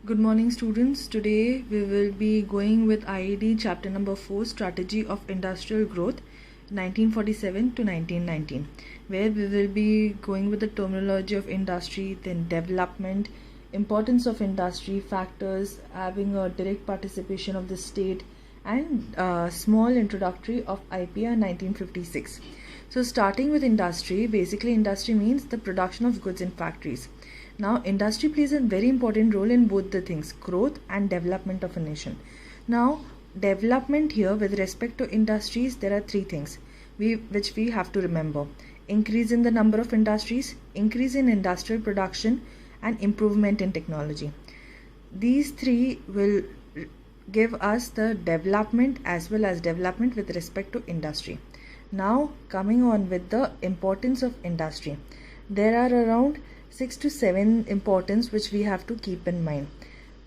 Good morning, students. Today we will be going with IED chapter number 4, Strategy of Industrial Growth 1947 to 1919, where we will be going with the terminology of industry, then development, importance of industry, factors, having a direct participation of the state, and small introductory of IPR 1956. So starting with industry, basically industry means the production of goods in factories. Now, industry plays a very important role in both the things, growth and development of a nation. Now, development here with respect to industries, there are three things which we have to remember. Increase in the number of industries, increase in industrial production, and improvement in technology. These three will give us the development as well as development with respect to industry. Now, coming on with the importance of industry. There are around 6 to 7 importance which we have to keep in mind.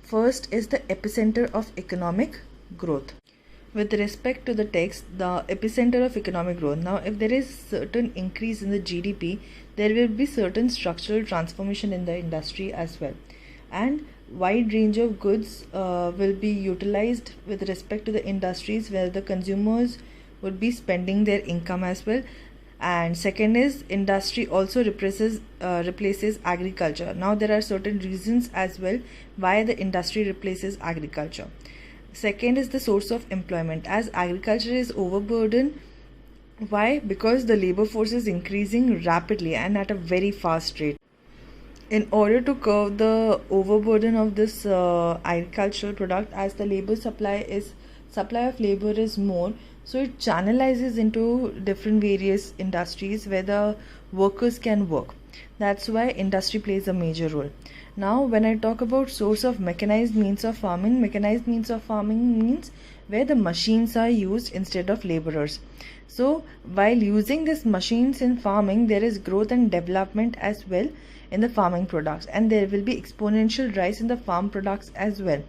First is the epicenter of economic growth. With respect to the text, the epicenter of economic growth. Now, if there is certain increase in the GDP, there will be certain structural transformation in the industry as well. And wide range of goods will be utilized with respect to the industries where the consumers would be spending their income as well. And second is industry also replaces agriculture. Now there are certain reasons as well why the industry replaces agriculture. Second is the source of employment, as agriculture is overburdened. Why? Because the labor force is increasing rapidly and at a very fast rate. In order to curb the overburden of this agricultural product, as the supply of labor is more, so it channelizes into different various industries where the workers can work. That's why industry plays a major role. Now, when I talk about source of mechanized means of farming means where the machines are used instead of laborers. So, while using these machines in farming, there is growth and development as well in the farming products, and there will be exponential rise in the farm products as well.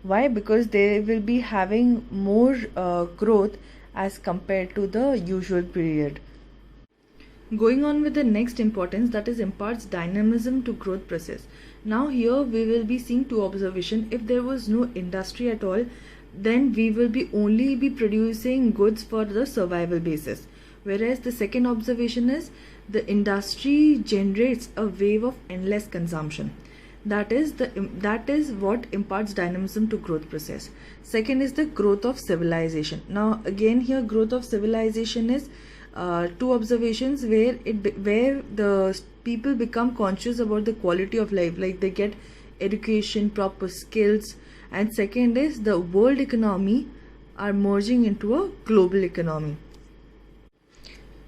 Why? Because they will be having more growth as compared to the usual period. Going on with the next importance, that is imparts dynamism to growth process. Now here we will be seeing two observations. If there was no industry at all, then we will be only be producing goods for the survival basis. Whereas the second observation is the industry generates a wave of endless consumption. That is what imparts dynamism to growth process. Second is the growth of civilization. Now again here growth of civilization is two observations where the people become conscious about the quality of life, like they get education, proper skills. And second is the world economy are merging into a global economy.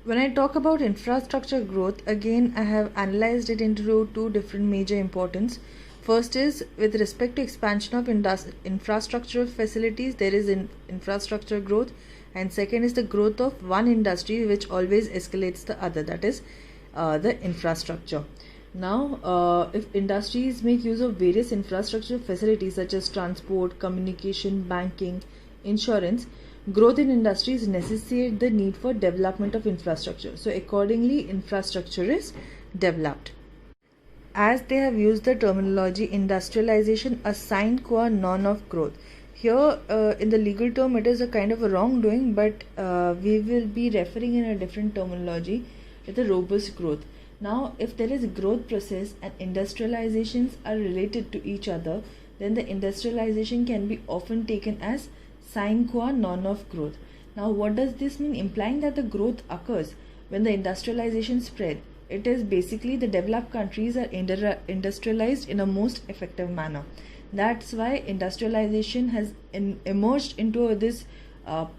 When I talk about infrastructure growth, again I have analyzed it into two different major importance. First is with respect to expansion of infrastructure facilities, there is infrastructure growth, and second is the growth of one industry which always escalates the other, that is the infrastructure. Now, if industries make use of various infrastructure facilities such as transport, communication, banking, insurance, growth in industries necessitate the need for development of infrastructure. So accordingly, infrastructure is developed. As they have used the terminology industrialization, a sine qua non of growth. Here in the legal term it is a kind of a wrongdoing, but we will be referring in a different terminology with a robust growth. Now if there is a growth process and industrializations are related to each other, then the industrialization can be often taken as sine qua non of growth. Now what does this mean? Implying that the growth occurs when the industrialization spread. It is basically the developed countries are industrialized in a most effective manner. That's why industrialization has emerged into this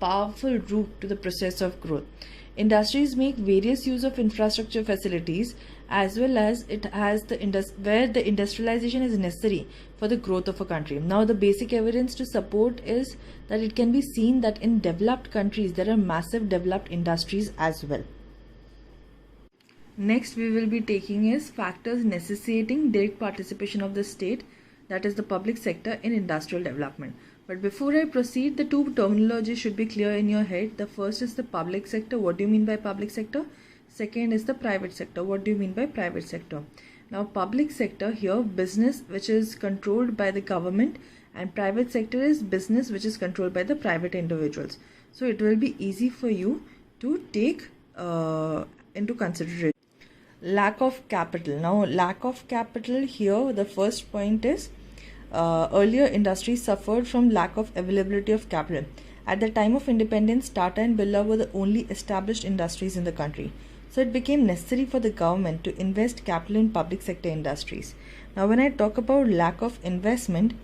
powerful route to the process of growth. Industries make various use of infrastructure facilities, as well as it has where the industrialization is necessary for the growth of a country. Now the basic evidence to support is that it can be seen that in developed countries there are massive developed industries as well. Next we will be taking is factors necessitating direct participation of the state, that is the public sector, in industrial development. But before I proceed, the two terminologies should be clear in your head. The first is the public sector. What do you mean by public sector? Second is the private sector. What do you mean by private sector? Now public sector here, business which is controlled by the government, and private sector is business which is controlled by the private individuals. So it will be easy for you to take into consideration. Lack of capital. Now lack of capital here, the first point is earlier industries suffered from lack of availability of capital. At the time of independence, Tata and Birla were the only established industries in the country. So it became necessary for the government to invest capital in public sector industries. Now when I talk about lack of investment,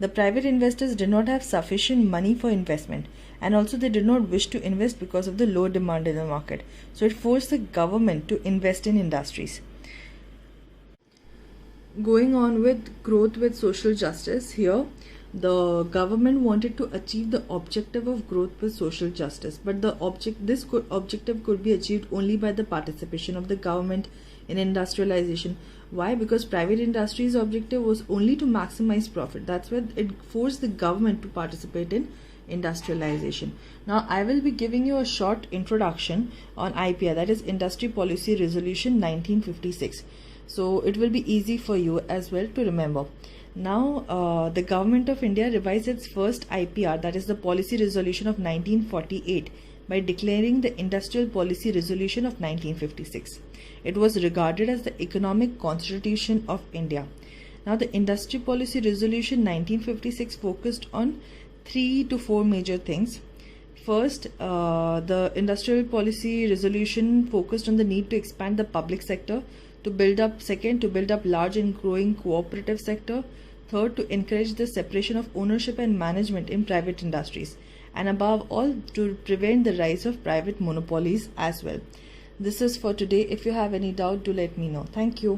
the private investors did not have sufficient money for investment, and also they did not wish to invest because of the low demand in the market. So it forced the government to invest in industries. Going on with growth with social justice, here the government wanted to achieve the objective of growth with social justice, but this objective could be achieved only by the participation of the government in industrialization. Why? Because private industry's objective was only to maximize profit. That's why it forced the government to participate in industrialization. Now I will be giving you a short introduction on IPR, that is Industry Policy Resolution 1956. So it will be easy for you as well to remember. Now the government of India revised its first IPR, that is the Policy Resolution of 1948, by declaring the Industrial Policy Resolution of 1956. It was regarded as the economic constitution of India. Now the Industry Policy Resolution 1956 focused on 3 to 4 major things. First, the Industrial Policy Resolution focused on the need to expand the public sector, to build up large and growing cooperative sector. Third, to encourage the separation of ownership and management in private industries, and above all, to prevent the rise of private monopolies as well. This is for today. If you have any doubt, do let me know. Thank you.